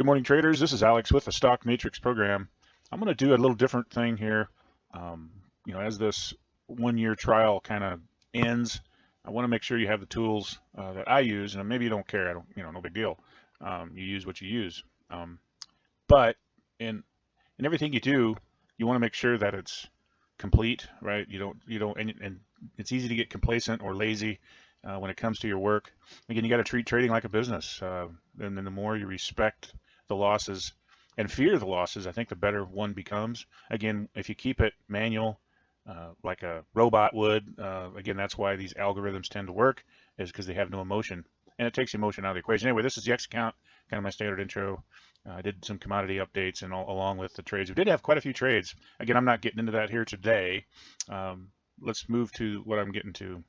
Good morning, traders. This is Alex with the StockMatrix program. I'm going to do a little different thing here. Um, as this one-year trial kind of ends, I want to make sure you have the tools that I use, and maybe you don't care. I don't, no big deal. You use what you use. But in everything you do, you want to make sure that it's complete, right? And it's easy to get complacent or lazy when it comes to your work. Again, you got to treat trading like a business. And then the more you respect the losses and fear the losses, I think the better one becomes. Again, if you keep it manual, like a robot would, again, that's why these algorithms tend to work, is because they have no emotion. And it takes emotion out of the equation. Anyway, this is the X account, kind of my standard intro. I did some commodity updates and along with the trades. We did have quite a few trades. Again, I'm not getting into that here today. Let's move to what I'm getting to.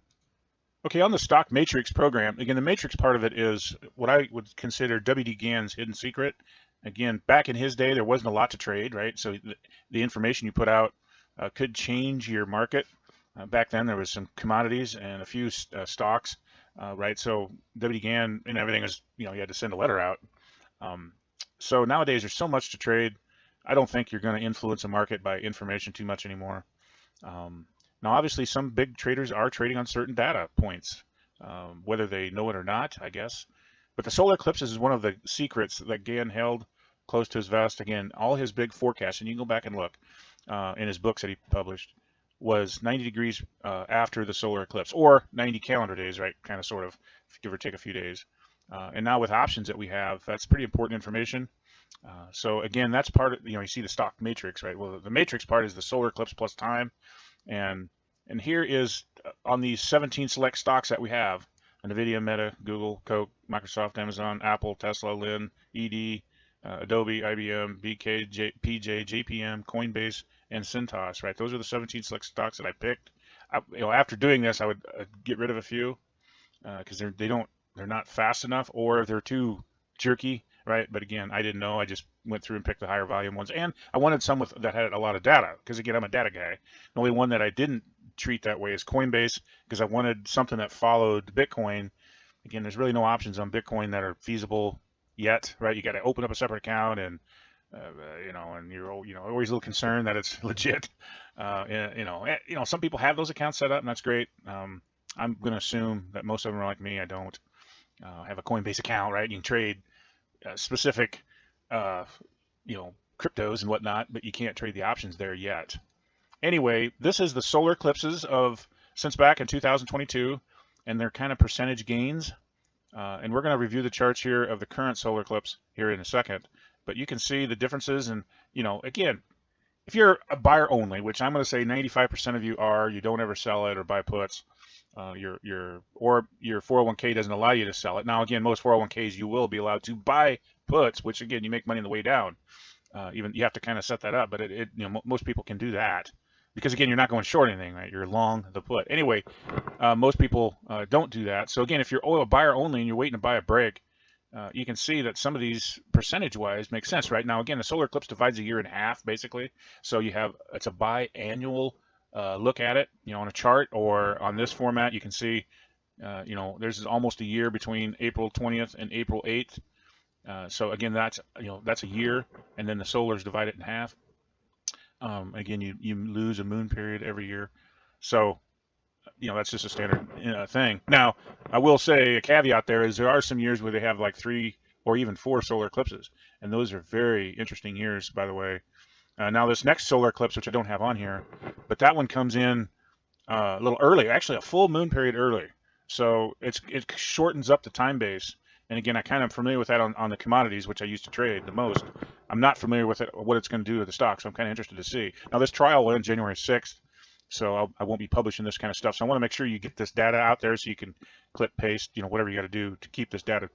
Okay, on the StockMatrix program, again, the matrix part of it is what I would consider WD Gann's hidden secret. Again, back in his day, there wasn't a lot to trade, right? So the information you put out could change your market. Back then, there was some commodities and a few stocks, right? So WD Gann and everything is, you had to send a letter out. So nowadays, there's so much to trade. I don't think you're going to influence a market by information too much anymore. Now, obviously, some big traders are trading on certain data points, whether they know it or not, I guess. But the solar eclipses is one of the secrets that Gann held close to his vest. Again, all his big forecasts, and you can go back and look in his books that he published, was 90 degrees after the solar eclipse, or 90 calendar days, right? Kind of, sort of, give or take a few days. And now with options that we have, that's pretty important information. So again, that's part of, you see the stock matrix, right? Well, the matrix part is the solar eclipse plus time. And here is on these 17 select stocks that we have: NVIDIA, Meta, Google, Coke, Microsoft, Amazon, Apple, Tesla, Lynn, ED, Adobe, IBM, BK, PJ, JPM, Coinbase, and Cintas, right? Those are the 17 select stocks that I picked. After doing this, I would get rid of a few because they're not fast enough, or they're too jerky, right? But again, I didn't know. I just went through and picked the higher volume ones, and I wanted some that had a lot of data, because again, I'm a data guy. The only one that I didn't treat that way is Coinbase, because I wanted something that followed Bitcoin. Again, there's really no options on Bitcoin that are feasible yet, right? You got to open up a separate account, and and you're always a little concerned that it's legit. Some people have those accounts set up, and that's great. I'm going to assume that most of them are like me. I don't have a Coinbase account, right? You can trade specific, cryptos and whatnot, but you can't trade the options there yet. Anyway, this is the solar eclipses since back in 2022, and they're kind of percentage gains. And we're going to review the charts here of the current solar eclipse here in a second. But you can see the differences, and again, if you're a buyer only, which I'm going to say 95% of you are, you don't ever sell it or buy puts. Your 401k doesn't allow you to sell it. Now, again, most 401ks you will be allowed to buy puts, which again, you make money on the way down. Even you have to kind of set that up, but most people can do that, because again, you're not going short anything, right? You're long the put. Anyway, most people don't do that. So again, if you're a buyer only and you're waiting to buy a break, you can see that some of these percentage-wise make sense, right? Now, again, the solar eclipse divides a year in half, basically. So it's a biannual look at it, on a chart, or on this format, you can see, there's almost a year between April 20th and April 8th. So again, that's a year, and then the solars divide it in half. Again, you lose a moon period every year. So, that's just a standard thing. Now, I will say a caveat there is there are some years where they have like 3 or even 4 solar eclipses, and those are very interesting years, by the way. Now, this next solar eclipse, which I don't have on here, but that one comes in a little early, actually a full moon period early. So it shortens up the time base. And again, I kind of familiar with that on the commodities, which I used to trade the most. I'm not familiar with what it's going to do with the stock, so I'm kind of interested to see. Now, this trial will end January 6th, so I won't be publishing this kind of stuff. So I want to make sure you get this data out there so you can clip, paste, whatever you got to do to keep this data,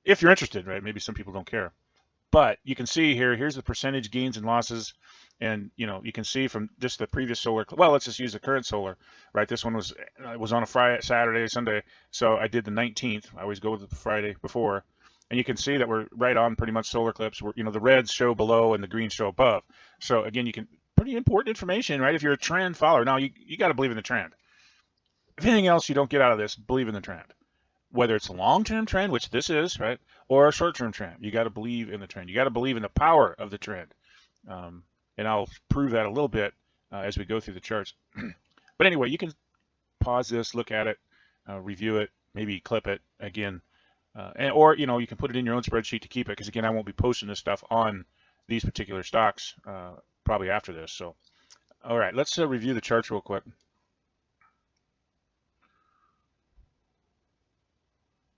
if you're interested, right? Maybe some people don't care. But you can see here's the percentage gains and losses. And, you can see from just the previous solar, well, let's just use the current solar, right? This one was on a Friday, Saturday, Sunday. So I did the 19th. I always go with the Friday before. And you can see that we're right on pretty much solar eclipse. The reds show below and the greens show above. So again, pretty important information, right? If you're a trend follower. Now, you got to believe in the trend. If anything else you don't get out of this, believe in the trend. whether it's a long-term trend, which this is, right, or a short-term trend. You got to believe in the trend. You got to believe in the power of the trend. Um, and I'll prove that a little bit as we go through the charts. But anyway, you can pause this, look at it, review it, maybe clip it again, or you can put it in your own spreadsheet to keep it, because again, I won't be posting this stuff on these particular stocks probably after this. So, all right, let's review the charts real quick.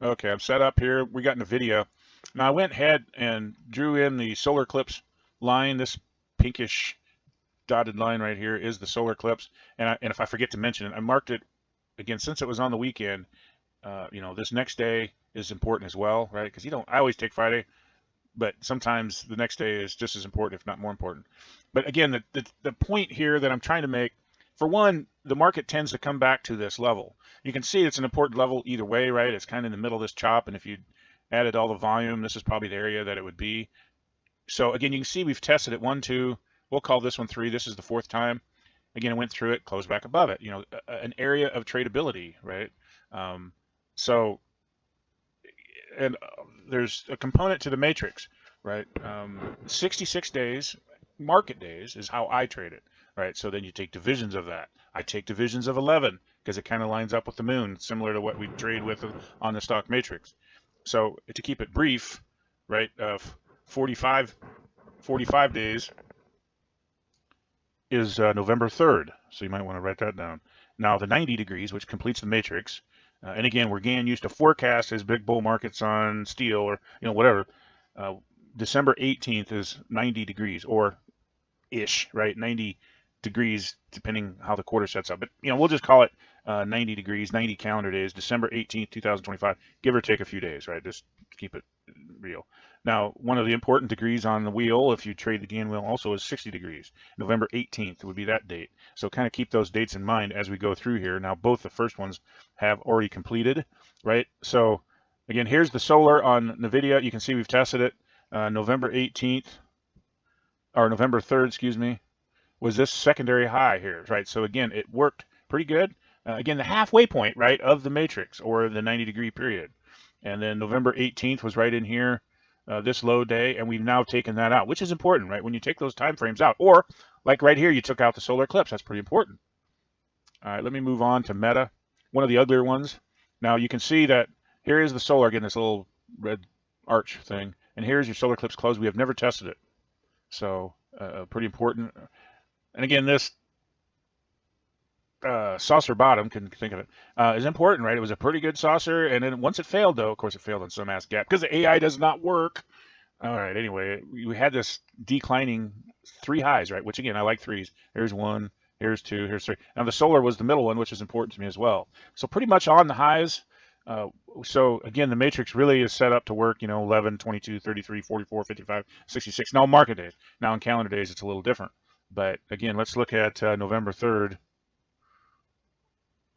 Okay, I'm set up here. We got in the video. Now I went ahead and drew in the solar eclipse line. This pinkish dotted line right here is the solar eclipse. And if I forget to mention it, I marked it again since it was on the weekend. This next day is important as well, right? Because I always take Friday, but sometimes the next day is just as important, if not more important. But again, the point here that I'm trying to make, for one, the market tends to come back to this level. You can see it's an important level either way, right? It's kind of in the middle of this chop, and if you added all the volume, this is probably the area that it would be. So again, you can see we've tested it 1, 2. We'll call this one 3. This is the 4th time. Again, it went through it, closed back above it. An area of tradability, right? And there's a component to the matrix, right? 66 days, market days, is how I trade it, right? So then you take divisions of that. I take divisions of 11 because it kind of lines up with the moon, similar to what we trade with on the StockMatrix. So to keep it brief, right, 45 days is November 3rd. So you might want to write that down. Now the 90 degrees, which completes the matrix, and again, we're Gann used to forecast as big bull markets on steel or whatever. December 18th is 90 degrees or ish, right? 90 degrees depending how the quarter sets up. But we'll just call it 90 degrees, 90 calendar days, December 18th, 2025, give or take a few days, right? Just keep it real. Now, one of the important degrees on the wheel, if you trade the Gann wheel, also is 60 degrees. November 18th would be that date. So kind of keep those dates in mind as we go through here. Now, both the first ones have already completed, right? So again, here's the solar on NVIDIA. You can see we've tested it. November 18th, or November 3rd, excuse me, was this secondary high here, right? So again, it worked pretty good. Again, the halfway point, right, of the matrix or the 90-degree period. And then November 18th was right in here, this low day, and we've now taken that out, which is important, right? When you take those time frames out, or like right here, you took out the solar eclipse. That's pretty important. All right, let me move on to Meta, one of the uglier ones. Now you can see that here is the solar, again, this little red arch thing, and here's your solar eclipse close. We have never tested it, so pretty important. And again, this saucer bottom, can think of it, is important, right? It was a pretty good saucer, and then once it failed, though, of course, it failed on some ass gap because the AI does not work. All right, anyway, we had this declining 3 highs, right? Which again, I like 3s. Here's 1, here's 2, here's 3. Now the solar was the middle one, which is important to me as well. So pretty much on the highs. So again, the matrix really is set up to work, 11, 22, 33, 44, 55, 66. Now market days. Now in calendar days, it's a little different. But again, let's look at November 3rd.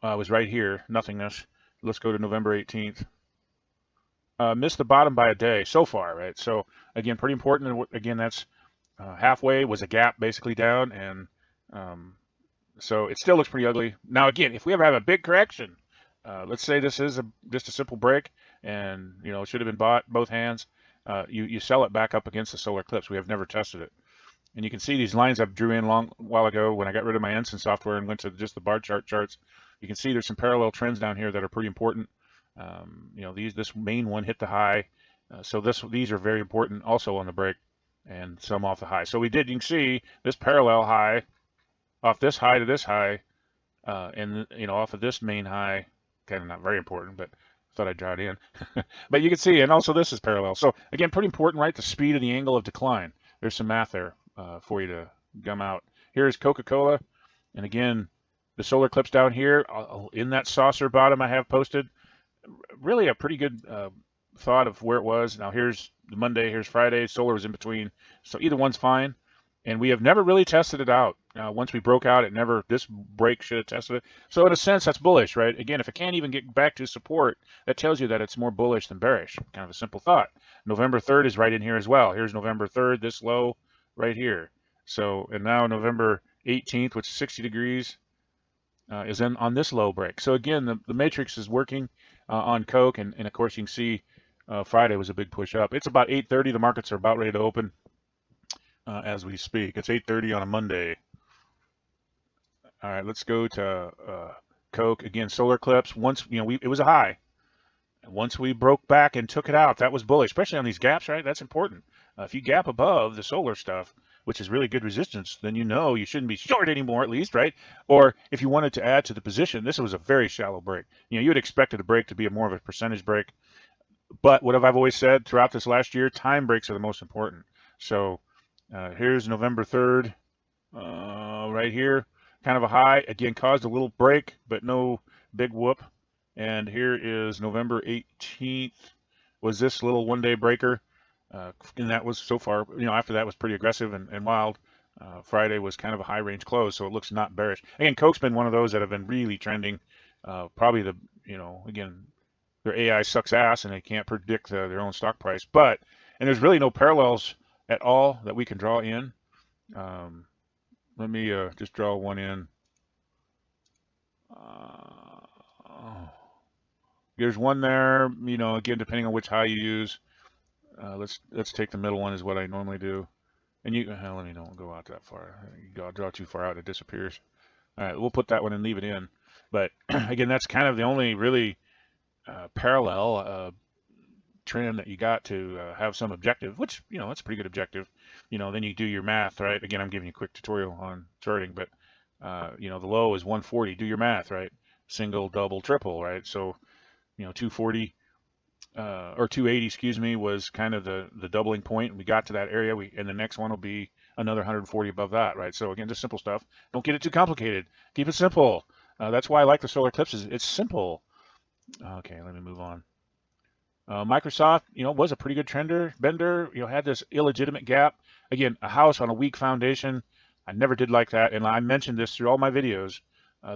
Was right here, nothingness. Let's go to November 18th. Missed the bottom by a day so far, right? So again, pretty important. Again, that's halfway, was a gap basically down, and so it still looks pretty ugly. Now again, if we ever have a big correction, let's say this is just a simple break, and it should have been bought both hands. You sell it back up against the solar eclipse. We have never tested it. And you can see these lines I drew in a while ago when I got rid of my Ensign software and went to just the bar charts. You can see there's some parallel trends down here that are pretty important. This main one hit the high, so these are very important also on the break, and some off the high. So you can see this parallel high off this high to this high, and off of this main high, kind of not very important, but I thought I'd draw it in. But you can see, and also this is parallel. So again, pretty important, right? The speed of the angle of decline. There's some math there for you to gum out. Here's Coca-Cola, and again, the solar eclipse down here in that saucer bottom I have posted. Really a pretty good thought of where it was. Now here's the Monday, here's Friday. Solar was in between, so either one's fine. And we have never really tested it out. Once we broke out, this break should have tested it. So in a sense, that's bullish, right? Again, if it can't even get back to support, that tells you that it's more bullish than bearish. Kind of a simple thought. November 3rd is right in here as well. Here's November 3rd, this low right here. So, and now November 18th, which is 60 degrees, is on this low break. So again, the matrix is working. on Coke, and of course you can see Friday was a big push up. It's about 8:30. The markets are about ready to open as we speak. It's 8:30 on a Monday. All right, let's go to Coke again. Solar eclipse. Once it was a high. Once we broke back and took it out, that was bullish, especially on these gaps, right? That's important. If you gap above the solar stuff, which is really good resistance, then you shouldn't be short anymore, at least, right? Or if you wanted to add to the position, this was a very shallow break. You would expect a break to be more of a percentage break. But what have I always said throughout this last year? Time breaks are the most important. So here's November 3rd, right here, kind of a high. Again, caused a little break, but no big whoop. And here is November 18th, was this little one-day breaker. And that was so far, after that was pretty aggressive and wild. Friday was kind of a high range close, so it looks not bearish. Again, Coke's been one of those that have been really trending. Probably again, their AI sucks ass and they can't predict their own stock price. And there's really no parallels at all that we can draw in. Let me just draw one in. There's one there, again, depending on which high you use. Let's take the middle one is what I normally do. And let me don't go out that far. You draw too far out, it disappears. All right, we'll put that one and leave it in. But again, that's kind of the only really parallel trend that you got to have some objective, which, that's a pretty good objective. Then you do your math, right? Again, I'm giving you a quick tutorial on charting, but, the low is 140. Do your math, right? Single, double, triple, right? So, 240 or 280, excuse me, was kind of the doubling point. We got to that area, and the next one will be another 140 above that, right? So again, just simple stuff. Don't get it too complicated. Keep it simple. That's why I like the solar eclipses. It's simple. Okay, let me move on. Microsoft, was a pretty good bender. Had this illegitimate gap. Again, a house on a weak foundation. I never did like that, and I mentioned this through all my videos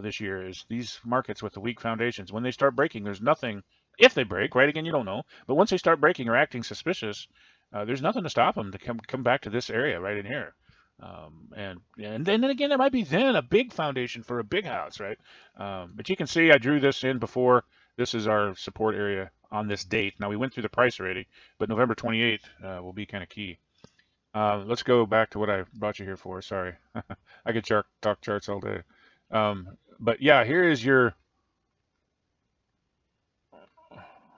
this year. Is these markets with the weak foundations, when they start breaking, there's nothing. If they break, right? Again, you don't know. But once they start breaking or acting suspicious, there's nothing to stop them to come back to this area right in here. And then again, there might be then a big foundation for a big house, right? But you can see I drew this in before. This is our support area on this date. Now we went through the price already, but November 28th will be kind of key. Let's go back to what I brought you here for. Sorry, I could talk charts all day. But yeah, here is your.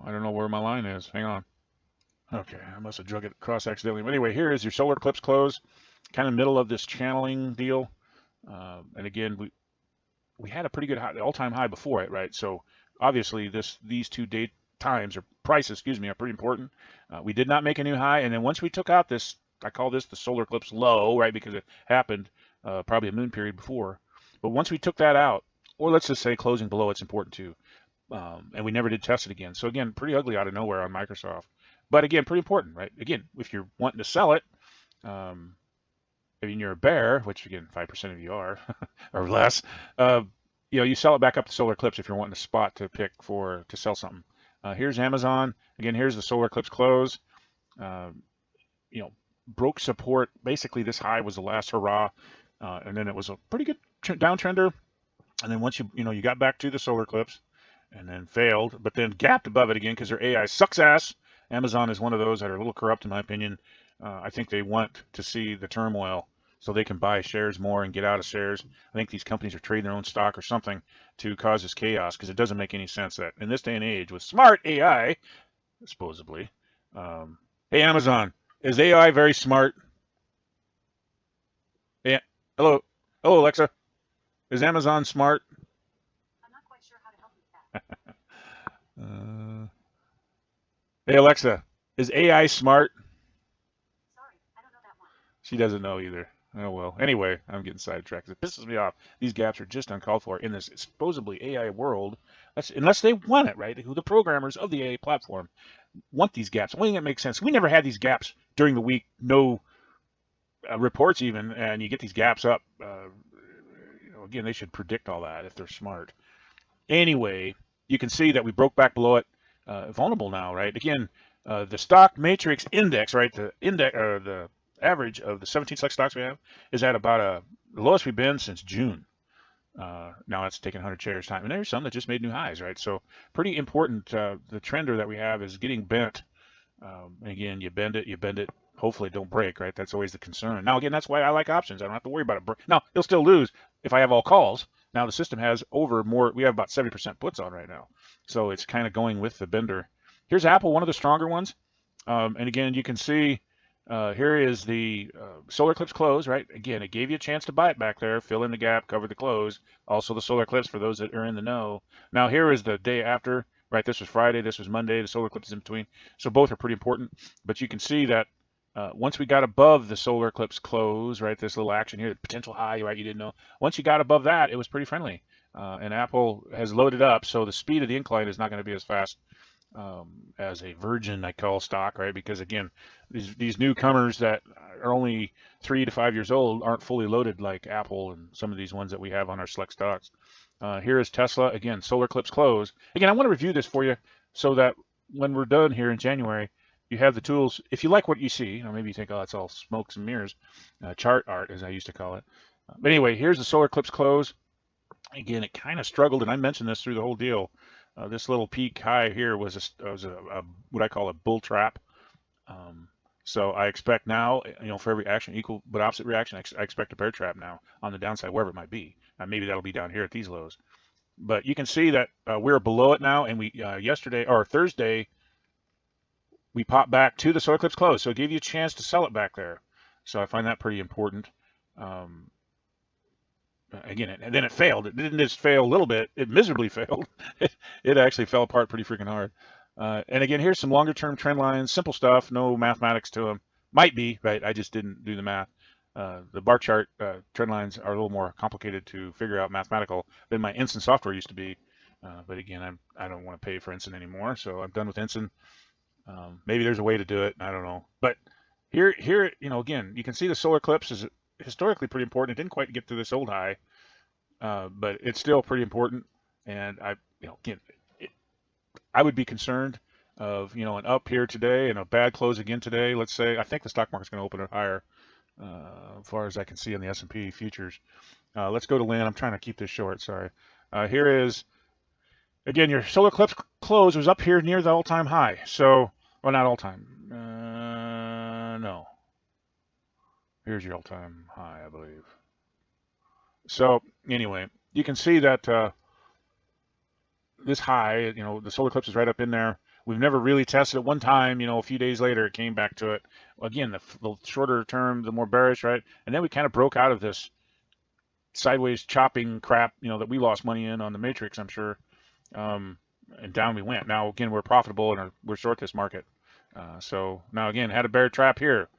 I don't know where my line is. Hang on. Okay, I must have drug it across accidentally. But anyway, here is your solar eclipse close, kind of middle of this channeling deal. And again, we had a pretty good all-time high before it, right? So obviously these two date times or prices, excuse me, are pretty important. We did not make a new high, and then once we took out this, I call this the solar eclipse low, right? Because it happened probably a moon period before. But once we took that out, or let's just say closing below, it's important too. And we never did test it again. So again, pretty ugly out of nowhere on Microsoft. But again, pretty important, right? Again, if you're wanting to sell it, I mean, you're a bear, which again, 5% of you are, or less, you sell it back up to solar eclipse if you're wanting a spot to pick to sell something. Here's Amazon. Again, here's the solar eclipse close. Broke support. Basically, this high was the last hurrah. And then it was a pretty good downtrender. And then once you got back to the solar eclipse, and then failed, but then gapped above it again because their AI sucks ass. Amazon is one of those that are a little corrupt, in my opinion. I think they want to see the turmoil so they can buy shares more and get out of shares. I think these companies are trading their own stock or something to cause this chaos, because it doesn't make any sense that in this day and age with smart AI, supposedly. Hey, Amazon, is AI very smart? Yeah. Hello, Alexa. Is Amazon smart? Hey, Alexa, is AI smart? Sorry, I don't know that one. She doesn't know either. Oh, well. Anyway, I'm getting sidetracked. It pisses me off. These gaps are just uncalled for in this supposedly AI world. Unless they want it, right? Who the programmers of the AI platform want these gaps. Only thing that makes sense. We never had these gaps during the week. No reports even, and you get these gaps up. Again, they should predict all that if they're smart. Anyway, you can see that we broke back below it. Vulnerable now, right? Again, the StockMatrix index, right? The index, or the average of the 17 select stocks we have is at about the lowest we've been since June. Now it's taking 100 shares time, and there's some that just made new highs, right? So pretty important. The trender that we have is getting bent. Again, you bend it. Hopefully, it don't break, right? That's always the concern. Now, again, that's why I like options. I don't have to worry about it. Now, you'll still lose if I have all calls. Now, the system has over more. We have about 70% puts on right now, so it's kind of going with the bender. Here's Apple, one of the stronger ones. And again, you can see here is the solar eclipse close, right? Again, it gave you a chance to buy it back there, fill in the gap, cover the close. Also, the solar eclipse for those that are in the know. Now, here is the day after, right? This was Friday, this was Monday. The solar eclipse is in between. So both are pretty important. But you can see that once we got above the solar eclipse close, right? This little action here, the potential high, right? You didn't know. Once you got above that, it was pretty friendly. And Apple has loaded up, so the speed of the incline is not going to be as fast as a virgin, I call stock, right? Because again, these newcomers that are only 3 to 5 years old aren't fully loaded like Apple and some of these ones that we have on our select stocks. Here is Tesla, again, solar eclipse close. Again, I want to review this for you so that when we're done here in January, you have the tools. If you like what you see, maybe you think, oh, it's all smokes and mirrors, chart art, as I used to call it. But anyway, here's the solar eclipse close. Again, it kind of struggled, and I mentioned this through the whole deal. This little peak high here was a what I call a bull trap. So I expect now, for every action equal but opposite reaction, I expect a bear trap now on the downside, wherever it might be. Maybe that'll be down here at these lows. But you can see that we're below it now, and we yesterday or Thursday we popped back to the solar eclipse close, so it gave you a chance to sell it back there. So I find that pretty important. Again, and then it failed. It didn't just fail a little bit. It miserably failed. It actually fell apart pretty freaking hard. And again, here's some longer term trend lines, simple stuff, no mathematics to them. Might be, right? I just didn't do the math. The bar chart trend lines are a little more complicated to figure out mathematical than my Ensign software used to be. But again, I don't want to pay for Ensign anymore, so I'm done with Ensign. Maybe there's a way to do it. I don't know. But here, again, you can see the solar eclipse is historically pretty important. It didn't quite get to this old high, but it's still pretty important. And again, I would be concerned of, an up here today and a bad close again today. Let's say, I think the stock market's going to open it higher, as far as I can see in the S&P futures. Let's go to Lynn. I'm trying to keep this short. Sorry. Here is, again, your solar eclipse close was up here near the all-time high. So, well, not all-time. No. Here's your all-time high, I believe. So anyway, you can see that this high, the solar eclipse is right up in there. We've never really tested it. One time, a few days later, it came back to it. Again, the shorter term, the more bearish, right? And then we kind of broke out of this sideways chopping crap, that we lost money in on the matrix, I'm sure. And down we went. Now, again, we're profitable and we're short this market. So now, again, had a bear trap here.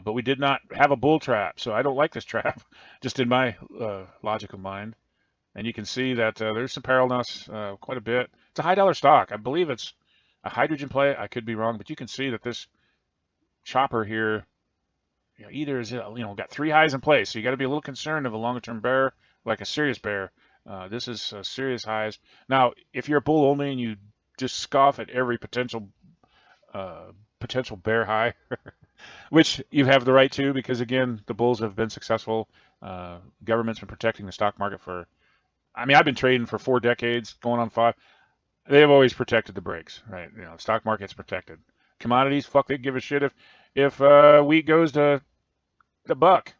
But we did not have a bull trap, so I don't like this trap, just in my logical mind. And you can see that there's some parallelness quite a bit. It's a high dollar stock. I believe it's a hydrogen play. I could be wrong, but you can see that this chopper here, either is got 3 highs in place, so you got to be a little concerned of a longer term bear, like a serious bear. This is serious highs. Now, if you're a bull only and you just scoff at every potential bear high. Which you have the right to, because again, the bulls have been successful. Government's been protecting the stock market I've been trading for 4 decades, going on 5. They've always protected the breaks, right? The stock market's protected. Commodities, fuck, they give a shit if wheat goes to the buck.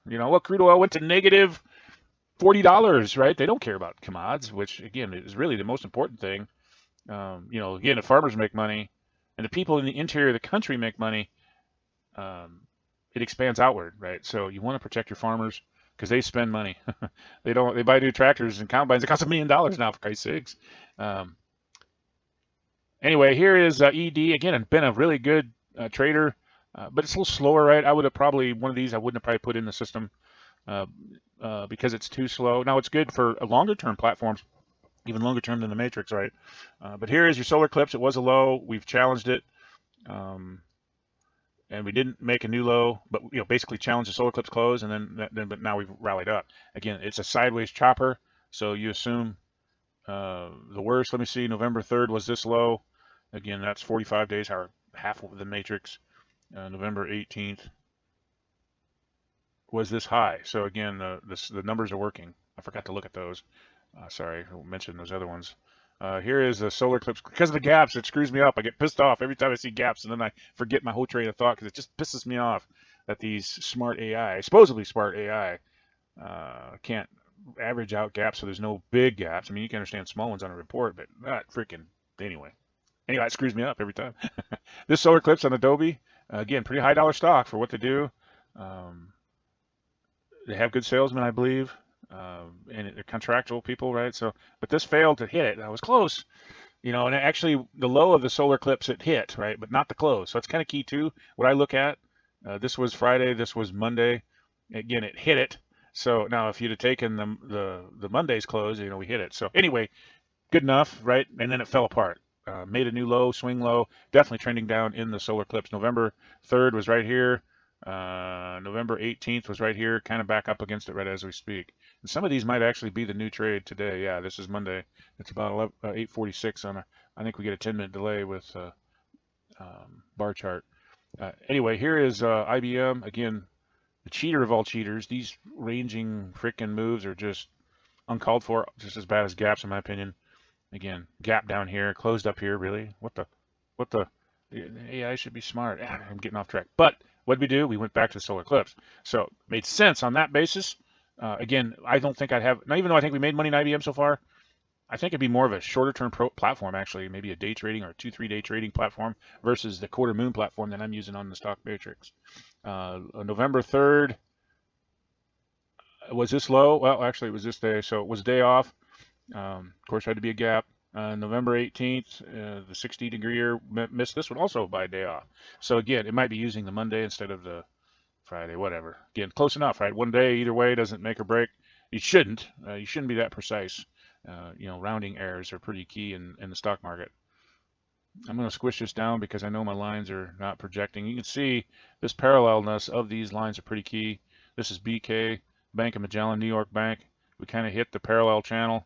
Crude oil went to negative $40, right? They don't care about commodities, which again is really the most important thing. Again, the farmers make money, and the people in the interior of the country make money. It expands outward, right? So you want to protect your farmers because they spend money. They buy new tractors and combines. It costs $1 million now, for Christ's sakes. Anyway, here is ED again. Been a really good trader, but it's a little slower, right? I would have probably one of these. I wouldn't have probably put in the system because it's too slow. Now it's good for longer term platforms, even longer term than the matrix, right? But here is your solar eclipse. It was a low. We've challenged it. And we didn't make a new low, but basically challenged the solar eclipse close, and but now we've rallied up. Again, it's a sideways chopper, so you assume the worst. Let me see, November 3rd was this low. Again, that's 45 days, or half of the matrix. November 18th. was this high. So again, the numbers are working. I forgot to look at those. Sorry, I mentioned those other ones. Here is the solar eclipse. Because of the gaps, it screws me up. I get pissed off every time I see gaps, and then I forget my whole train of thought because it just pisses me off that these smart AI, supposedly smart AI, can't average out gaps so there's no big gaps. I mean, you can understand small ones on a report, but not freaking anyway. Anyway, it screws me up every time. This solar eclipse on Adobe, again, pretty high dollar stock for what they do. Um, they have good salesmen, I believe, and they're contractual people, right? So, but this failed to hit it. I was close, and actually the low of the solar eclipse it hit, right, but not the close. So it's kind of key too. What I look at, this was Friday, this was Monday. Again, it hit it. So now if you'd have taken the Monday's close, we hit it. So anyway, good enough, right? And then it fell apart. Made a new low, swing low, definitely trending down in the solar eclipse. November 3rd was right here. November 18th was right here, kind of back up against it right as we speak. And some of these might actually be the new trade today. Yeah, this is Monday. It's about 8:46 on I think we get a 10-minute delay with bar chart. Anyway, here is IBM. Again, the cheater of all cheaters. These ranging freaking moves are just uncalled for, just as bad as gaps in my opinion. Again, gap down here, closed up here, really? What the, AI should be smart. I'm getting off track. But what did we do? We went back to the solar eclipse. So it made sense on that basis. Again, I don't think I'd have, not even though I think we made money in IBM so far, I think it'd be more of a shorter term platform, actually, maybe a day trading or a 2-3 day trading platform versus the quarter moon platform that I'm using on the StockMatrix. November 3rd, was this low? Well, actually, it was this day, so it was a day off. Of course, had to be a gap. November 18th, the 60-degree missed this one also by a day off. So again, it might be using the Monday instead of the Friday, whatever. Again, close enough, right? One day either way doesn't make or break. You shouldn't. You shouldn't be that precise. Rounding errors are pretty key in the stock market. I'm going to squish this down because I know my lines are not projecting. You can see this parallelness of these lines are pretty key. This is BK, Bank of Magellan, New York Bank. We kind of hit the parallel channel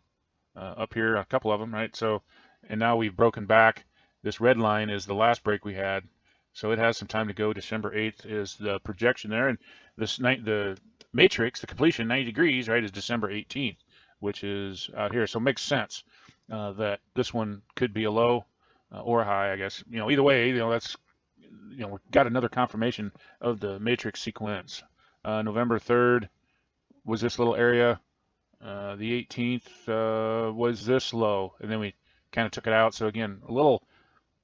up here, a couple of them, right? So, and now we've broken back. This red line is the last break we had. So it has some time to go. December 8th is the projection there. And the matrix, the completion, 90 degrees, right, is December 18th, which is out here. So it makes sense that this one could be a low or a high, I guess. Either way, that's, we got another confirmation of the matrix sequence. November 3rd was this little area. The 18th was this low, and then we kind of took it out. So again, a little,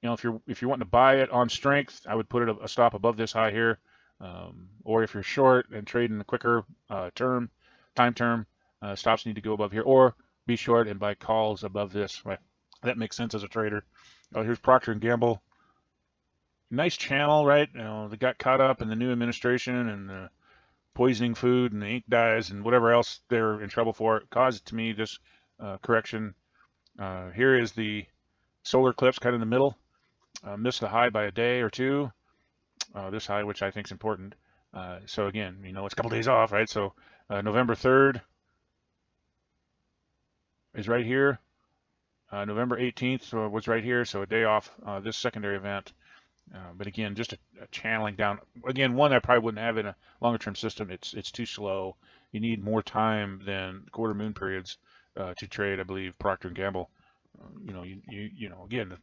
if you're wanting to buy it on strength, I would put it a stop above this high here. Or if you're short and trading a quicker time term, stops need to go above here, or be short and buy calls above this. Right, that makes sense as a trader. Here's Procter and Gamble. Nice channel, right? They got caught up in the new administration and poisoning food and the ink dyes and whatever else they're in trouble for. It caused to me this correction. Here is the solar eclipse kind of in the middle. Missed the high by a day or two. This high, which I think is important. So again, it's a couple days off, right? So November 3rd is right here. November 18th was right here, so a day off this secondary event. But again, just a channeling down. Again, one I probably wouldn't have in a longer term system. It's too slow. You need more time than quarter moon periods to trade. I believe Procter and Gamble. Again,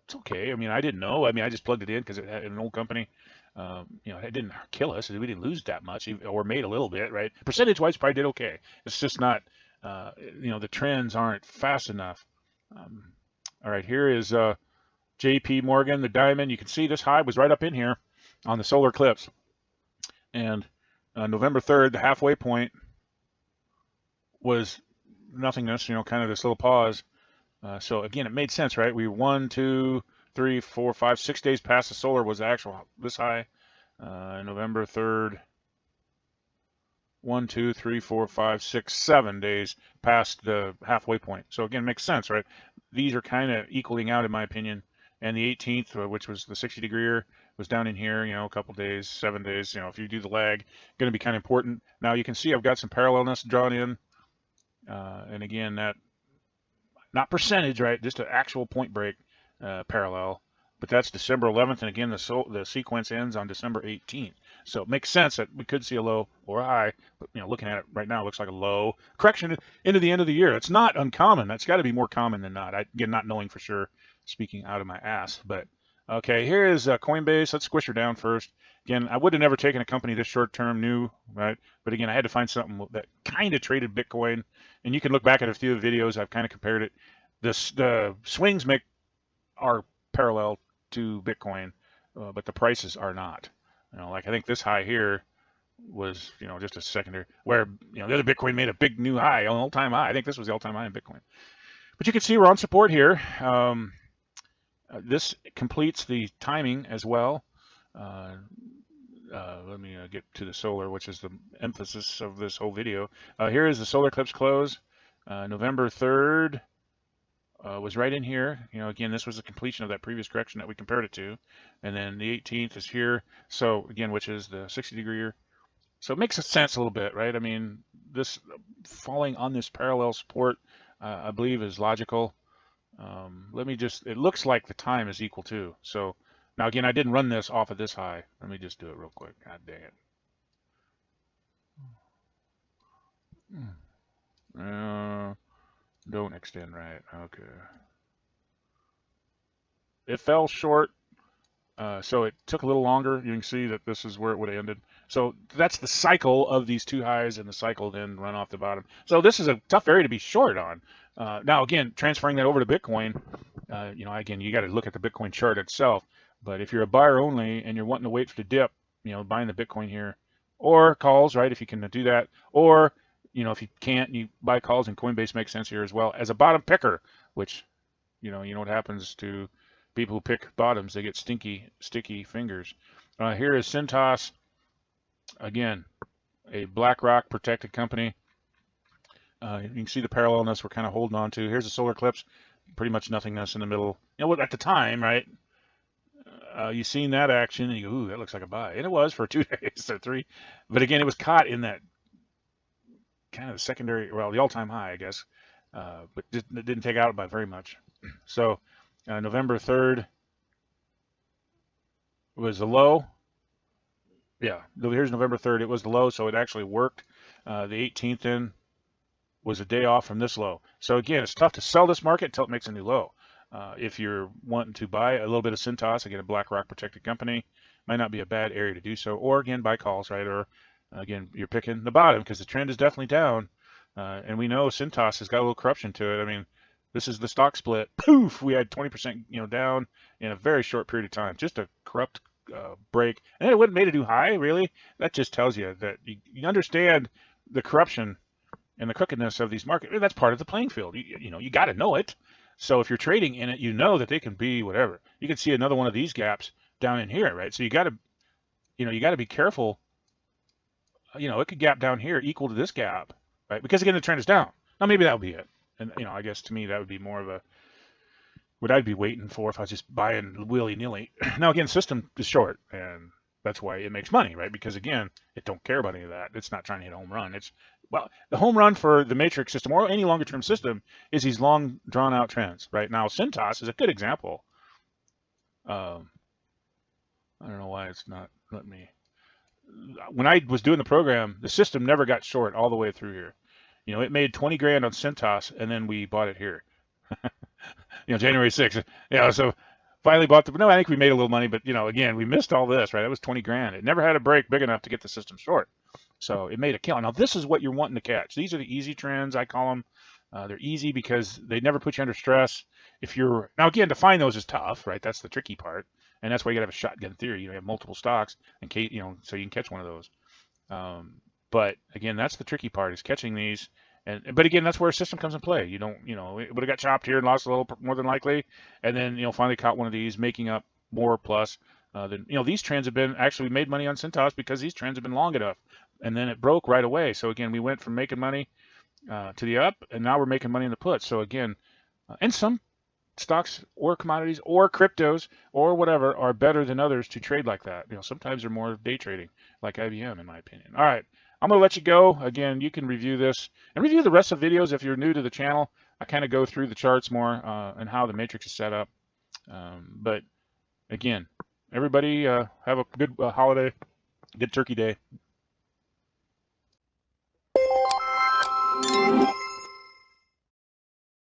it's okay. I mean, I didn't know. I mean, I just plugged it in because it had an old company. It didn't kill us. We didn't lose that much, or made a little bit, right? Percentage-wise, probably did okay. It's just not. The trends aren't fast enough. All right, here is JP Morgan, the diamond. You can see this high was right up in here on the solar eclipse. And November 3rd, the halfway point was nothingness, kind of this little pause. So again, it made sense, right? We were 1, 2, 3, 4, 5, 6 days past the solar was the actual this high. November 3rd, 1, 2, 3, 4, 5, 6, 7 days past the halfway point. So again, it makes sense, right? These are kind of equaling out in my opinion. And the 18th, which was the 60-degree, was down in here, a couple days, 7 days. If you do the lag, going to be kind of important. Now you can see I've got some parallelness drawn in. And again, that, not percentage, right? Just an actual point break parallel. But that's December 11th. And again, the sequence ends on December 18th. So it makes sense that we could see a low or a high, but looking at it right now, it looks like a low correction into the end of the year. It's not uncommon. That's got to be more common than not. Again, not knowing for sure, speaking out of my ass. But okay, here is Coinbase. Let's squish her down first. Again, I would have never taken a company this short term new, right? But again, I had to find something that kind of traded Bitcoin. And you can look back at a few of the videos. I've kind of compared it. The swings are parallel to Bitcoin, but the prices are not. Like I think this high here was, just a secondary, where, the other Bitcoin made a big new high, an all-time high. I think this was the all-time high in Bitcoin. But you can see we're on support here. This completes the timing as well. Let me get to the solar, which is the emphasis of this whole video. Here is the solar eclipse close. November 3rd was right in here. Again, this was the completion of that previous correction that we compared it to. And then the 18th is here. So again, which is the 60-degree year. So it makes sense a little bit, right? I mean, this falling on this parallel support, I believe, is logical. It looks like the time is equal too. So now again, I didn't run this off of this high. Let me just do it real quick. God dang it. Don't extend right. Okay. It fell short. So it took a little longer. You can see that this is where it would have ended. So that's the cycle of these two highs, and the cycle then run off the bottom. So this is a tough area to be short on. Now, again, transferring that over to Bitcoin, again, you got to look at the Bitcoin chart itself. But if you're a buyer only and you're wanting to wait for the dip, buying the Bitcoin here, or calls, right, if you can do that, or, if you can't, you buy calls, and Coinbase makes sense here as well as a bottom picker, which, you know what happens to people who pick bottoms. They get sticky fingers. Here is Cintas, again, a BlackRock protected company. You can see the parallelness we're kind of holding on to. Here's the solar eclipse, pretty much nothingness in the middle. At the time, right? You seen that action, and you go, ooh, that looks like a buy. And it was for 2 days or 3. But again, it was caught in that kind of the secondary, well, the all-time high, I guess. But it didn't take out by very much. So November 3rd was the low. Yeah, here's November 3rd. It was the low, so it actually worked. The 18th then was a day off from this low. So again, it's tough to sell this market until it makes a new low. If you're wanting to buy a little bit of Cintas, again, a BlackRock protected company, might not be a bad area to do so. Or again, buy calls, right? Or again, you're picking the bottom because the trend is definitely down. And we know Cintas has got a little corruption to it. I mean, this is the stock split. Poof, we had 20% down in a very short period of time. Just a corrupt break. And it wouldn't made a new high, really. That just tells you that you understand the corruption and the crookedness of these markets. That's part of the playing field. You got to know it. So if you're trading in it, you know that they can be whatever. You can see another one of these gaps down in here, right? So you got to be careful. It could gap down here equal to this gap, right? Because again, the trend is down. Now maybe that would be it. And I guess to me that would be more of what I'd be waiting for if I was just buying willy-nilly. Now again, system is short, and that's why it makes money, right? Because again, it don't care about any of that. It's not trying to hit a home run. Well, the home run for the matrix system or any longer term system is these long drawn out trends, right? Now, Cintas is a good example. I don't know why it's not letting me. When I was doing the program, the system never got short all the way through here. It made 20 grand on Cintas, and then we bought it here. January 6th. So finally bought no, I think we made a little money, but again, we missed all this, right? It was 20 grand. It never had a break big enough to get the system short. So it made a kill. Now this is what you're wanting to catch. These are the easy trends, I call them. They're easy because they never put you under stress. Now again, to find those is tough, right? That's the tricky part. And that's why you gotta have a shotgun theory. You have multiple stocks in case, so you can catch one of those. But again, that's the tricky part, is catching these. But again, that's where a system comes in play. It would have got chopped here and lost a little more than likely, and then finally caught one of these, making up more plus. Then these trends have been actually, we made money on Cintas because these trends have been long enough, and then it broke right away. So again, we went from making money to the up, and now we're making money in the put. So again, and some stocks or commodities or cryptos or whatever are better than others to trade like that. Sometimes they're more day trading, like IBM, in my opinion. All right. I'm going to let you go. Again, you can review this and review the rest of the videos if you're new to the channel. I kind of go through the charts more and how the matrix is set up. But again, everybody have a good holiday. Good turkey day.